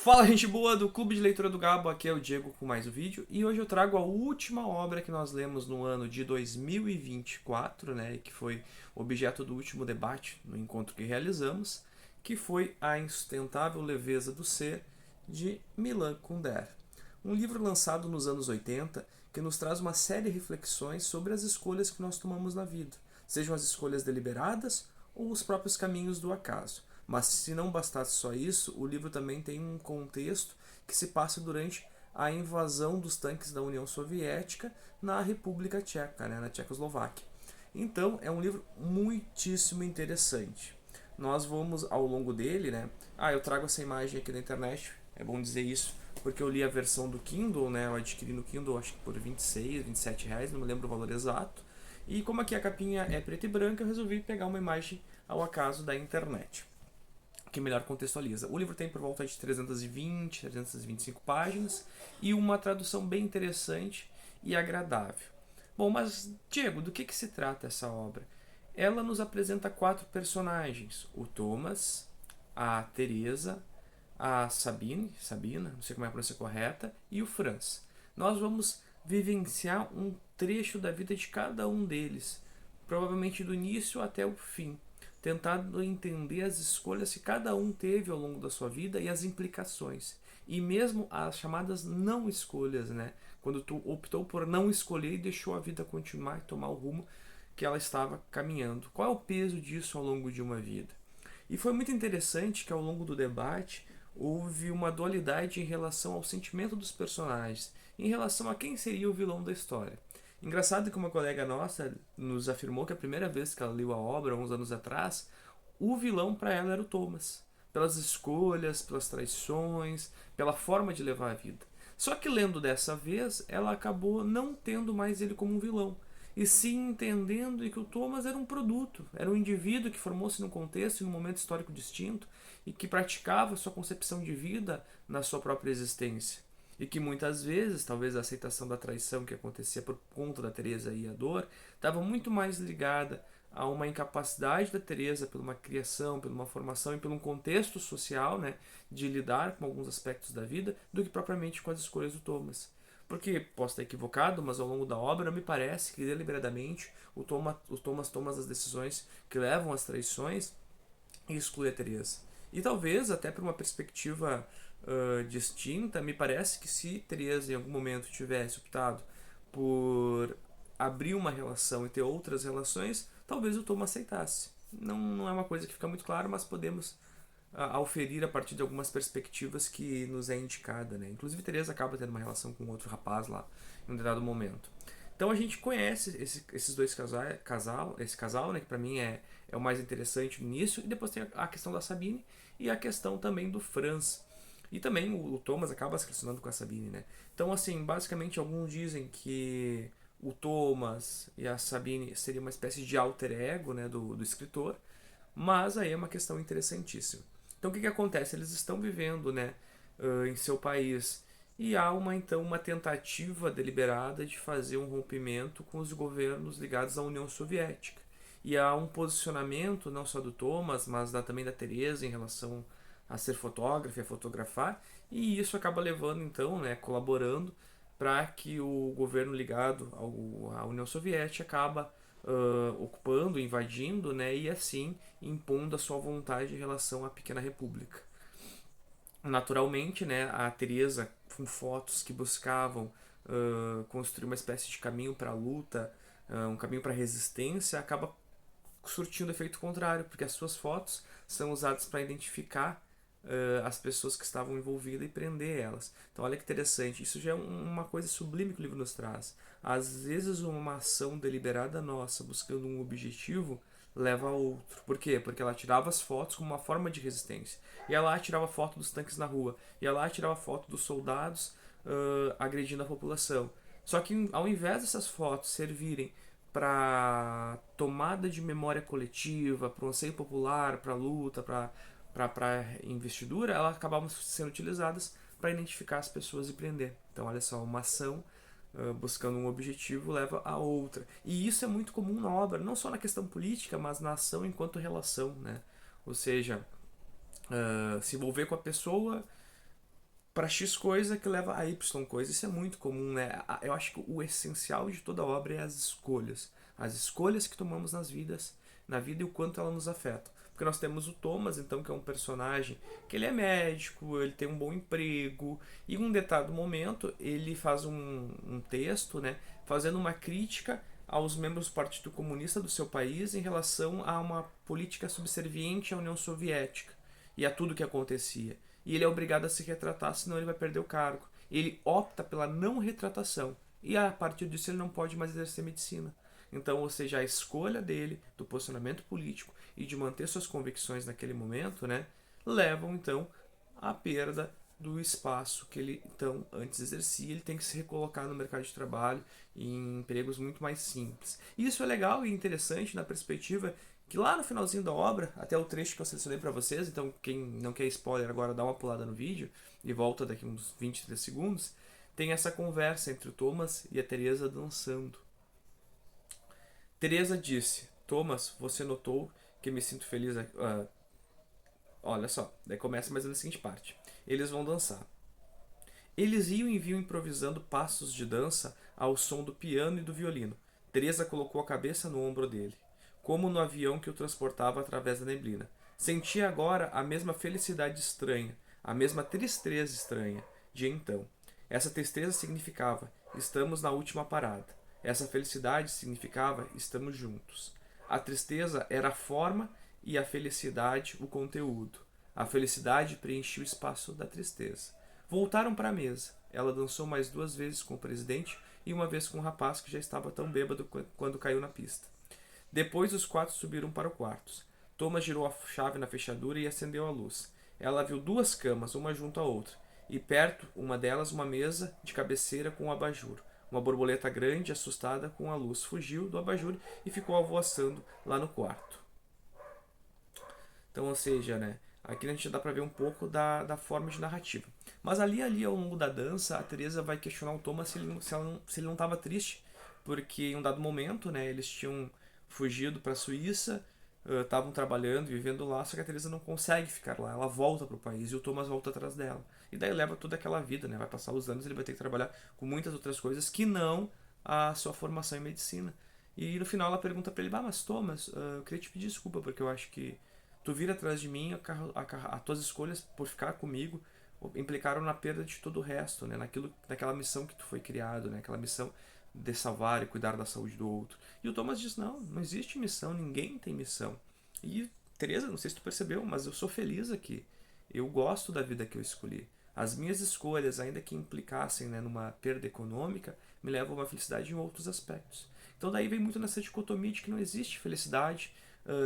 Fala, gente boa do Clube de Leitura do Gabo, aqui é o Diego com mais um vídeo e hoje eu trago a última obra que nós lemos no ano de 2024, né, que foi objeto do último debate no encontro que realizamos, que foi A Insustentável Leveza do Ser, de Milan Kundera. Um livro lançado nos anos 80 que nos traz uma série de reflexões sobre as escolhas que nós tomamos na vida, sejam as escolhas deliberadas ou os próprios caminhos do acaso. Mas se não bastasse só isso, o livro também tem um contexto que se passa durante a invasão dos tanques da União Soviética na República Tcheca, né, na Tchecoslováquia. Então é um livro muitíssimo interessante. Nós vamos ao longo dele, né? Eu trago essa imagem aqui na internet, é bom dizer isso, porque eu li a versão do Kindle, né? Eu adquiri no Kindle, acho que por 26, 27 reais, não me lembro o valor exato. E como aqui a capinha é preta e branca, eu resolvi pegar uma imagem ao acaso da internet, que melhor contextualiza. O livro tem por volta de 320, 325 páginas e uma tradução bem interessante e agradável. Bom, mas Diego, do que se trata essa obra? Ela nos apresenta 4 personagens: o Thomas, a Teresa, a Sabina, não sei como é a pronúncia correta, e o Franz. Nós vamos vivenciar um trecho da vida de cada um deles, provavelmente do início até o fim, tentando entender as escolhas que cada um teve ao longo da sua vida e as implicações. E mesmo as chamadas não escolhas, né? Quando tu optou por não escolher e deixou a vida continuar e tomar o rumo que ela estava caminhando. Qual é o peso disso ao longo de uma vida? E foi muito interessante que ao longo do debate houve uma dualidade em relação ao sentimento dos personagens, em relação a quem seria o vilão da história. Engraçado que uma colega nossa nos afirmou que a primeira vez que ela leu a obra, uns anos atrás, o vilão para ela era o Thomas, pelas escolhas, pelas traições, pela forma de levar a vida. Só que lendo dessa vez, ela acabou não tendo mais ele como um vilão, e sim entendendo que o Thomas era um produto, era um indivíduo que formou-se num contexto e num momento histórico distinto e que praticava sua concepção de vida na sua própria existência. E que muitas vezes, talvez a aceitação da traição que acontecia por conta da Teresa e a dor, estava muito mais ligada a uma incapacidade da Teresa por uma criação, por uma formação e por um contexto social, né, de lidar com alguns aspectos da vida, do que propriamente com as escolhas do Thomas. Porque posso estar equivocado, mas ao longo da obra me parece que deliberadamente o Thomas toma as decisões que levam às traições e exclui a Teresa. E talvez até por uma perspectiva distinta, me parece que se Teresa em algum momento tivesse optado por abrir uma relação e ter outras relações, talvez o Thomas aceitasse. Não é uma coisa que fica muito clara, mas podemos auferir a partir de algumas perspectivas que nos é indicada, né? Inclusive Teresa acaba tendo uma relação com outro rapaz lá em um determinado momento. Então a gente conhece esses dois esse casal, né, que para mim é o mais interessante no início, e depois tem a questão da Sabine e a questão também do Franz. E também o Thomas acaba se relacionando com a Sabine, né? Então, assim, basicamente alguns dizem que o Thomas e a Sabine seria uma espécie de alter ego, né, do escritor, mas aí é uma questão interessantíssima. Então o que acontece? Eles estão vivendo, né, em seu país e há uma tentativa deliberada de fazer um rompimento com os governos ligados à União Soviética. E há um posicionamento não só do Thomas, mas também da Teresa em relação a ser fotógrafo, a fotografar, e isso acaba levando então, né, colaborando para que o governo ligado à União Soviética acaba ocupando, invadindo, né, e assim impondo a sua vontade em relação à pequena república. Naturalmente, né, a Teresa, com fotos que buscavam construir uma espécie de caminho para a luta, um caminho para a resistência, acaba surtindo efeito contrário, porque as suas fotos são usadas para identificar as pessoas que estavam envolvidas e prender elas. Então olha que interessante, isso já é uma coisa sublime que o livro nos traz. Às vezes uma ação deliberada nossa, buscando um objetivo, leva a outro. Por quê? Porque ela tirava as fotos como uma forma de resistência. E ela tirava foto dos tanques na rua. E ela tirava foto dos soldados agredindo a população. Só que ao invés dessas fotos servirem para tomada de memória coletiva, para o anseio popular, para a luta, para investidura, elas acabavam sendo utilizadas para identificar as pessoas e prender. Então, olha só, uma ação buscando um objetivo leva a outra. E isso é muito comum na obra, não só na questão política, mas na ação enquanto relação, né? Ou seja, se envolver com a pessoa para X coisa que leva a Y coisa. Isso é muito comum, né? Eu acho que o essencial de toda obra é as escolhas. As escolhas que tomamos na vida e o quanto ela nos afeta. Porque nós temos o Thomas, então, que é um personagem que ele é médico, ele tem um bom emprego, e em um determinado momento ele faz um texto, né, fazendo uma crítica aos membros do Partido Comunista do seu país em relação a uma política subserviente à União Soviética e a tudo que acontecia. E ele é obrigado a se retratar, senão ele vai perder o cargo. Ele opta pela não retratação. E a partir disso ele não pode mais exercer medicina. Então, ou seja, a escolha dele, do posicionamento político e de manter suas convicções naquele momento, né, levam então à perda do espaço que ele então antes exercia. Ele tem que se recolocar no mercado de trabalho em empregos muito mais simples. E isso é legal e interessante na perspectiva que lá no finalzinho da obra, até o trecho que eu selecionei para vocês, então quem não quer spoiler agora dá uma pulada no vídeo e volta daqui uns 20, 30 segundos, tem essa conversa entre o Thomas e a Teresa dançando. Teresa disse: Thomas, você notou que me sinto feliz? Olha só, daí começa mais na seguinte parte. Eles vão dançar. Eles iam e vinham improvisando passos de dança ao som do piano e do violino. Teresa colocou a cabeça no ombro dele, como no avião que o transportava através da neblina. Sentia agora a mesma felicidade estranha, a mesma tristeza estranha de então. Essa tristeza significava: estamos na última parada. Essa felicidade significava: estamos juntos. A tristeza era a forma e a felicidade o conteúdo. A felicidade preenchia o espaço da tristeza. Voltaram para a mesa. Ela dançou mais 2 vezes com o presidente e uma vez com o rapaz que já estava tão bêbado quando caiu na pista. Depois os 4 subiram para o quarto. Thomas girou a chave na fechadura e acendeu a luz. Ela viu 2 camas, uma junto à outra, e perto, uma delas, uma mesa de cabeceira com um abajur. Uma borboleta grande, assustada com a luz, fugiu do abajur e ficou alvoaçando lá no quarto. Então, ou seja, né, aqui a gente dá para ver um pouco da forma de narrativa. Mas ali ao longo da dança, a Teresa vai questionar o Thomas se ele não estava triste, porque em um dado momento, né, eles tinham fugido para a Suíça, estavam trabalhando, vivendo lá, só que a Teresa não consegue ficar lá, ela volta para o país e o Thomas volta atrás dela. E daí leva toda aquela vida, né, vai passar os anos, ele vai ter que trabalhar com muitas outras coisas que não a sua formação em medicina. E no final ela pergunta para ele: mas Thomas, eu queria te pedir desculpa porque eu acho que tu vir atrás de mim, as tuas escolhas por ficar comigo implicaram na perda de todo o resto, né? Naquela missão que tu foi criado, né? Aquela missão de salvar e cuidar da saúde do outro. E o Thomas diz: não existe missão, ninguém tem missão. E Teresa, não sei se tu percebeu, mas eu sou feliz aqui. Eu gosto da vida que eu escolhi. As minhas escolhas, ainda que implicassem, né, numa perda econômica, me levam a uma felicidade em outros aspectos. Então daí vem muito nessa dicotomia de que não existe felicidade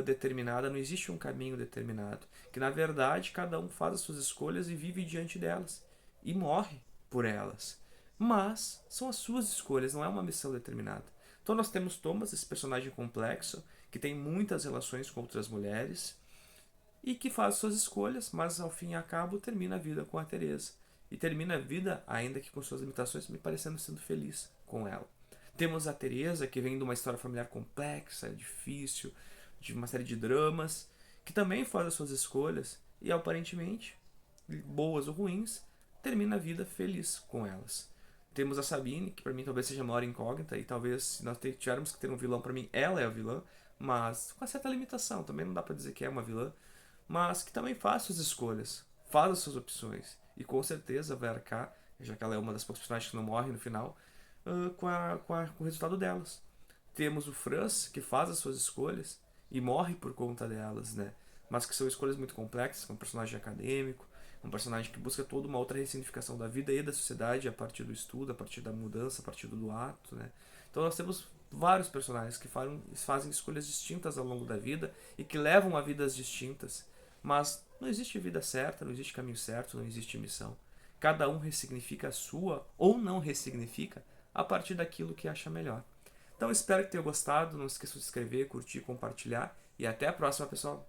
determinada, não existe um caminho determinado. Que na verdade cada um faz as suas escolhas e vive diante delas. E morre por elas. Mas são as suas escolhas, não é uma missão determinada. Então nós temos Thomas, esse personagem complexo, que tem muitas relações com outras mulheres e que faz suas escolhas, mas ao fim e ao cabo termina a vida com a Teresa. E termina a vida, ainda que com suas limitações, me parecendo sendo feliz com ela. Temos a Teresa, que vem de uma história familiar complexa, difícil, de uma série de dramas, que também faz as suas escolhas e aparentemente, boas ou ruins, termina a vida feliz com elas. Temos a Sabine, que para mim talvez seja a maior incógnita, e talvez se nós tivermos que ter um vilão, para mim ela é a vilã, mas com uma certa limitação, também não dá para dizer que é uma vilã, mas que também faz suas escolhas, faz as suas opções, e com certeza vai arcar, já que ela é uma das poucas personagens que não morre no final, com o resultado delas. Temos o Franz, que faz as suas escolhas e morre por conta delas, né? Mas que são escolhas muito complexas, é um personagem acadêmico, um personagem que busca toda uma outra ressignificação da vida e da sociedade a partir do estudo, a partir da mudança, a partir do ato, né? Então nós temos vários personagens que fazem escolhas distintas ao longo da vida e que levam a vidas distintas, mas não existe vida certa, não existe caminho certo, não existe missão. Cada um ressignifica a sua ou não ressignifica a partir daquilo que acha melhor. Então espero que tenha gostado, não esqueça de se inscrever, curtir, compartilhar e até a próxima, pessoal!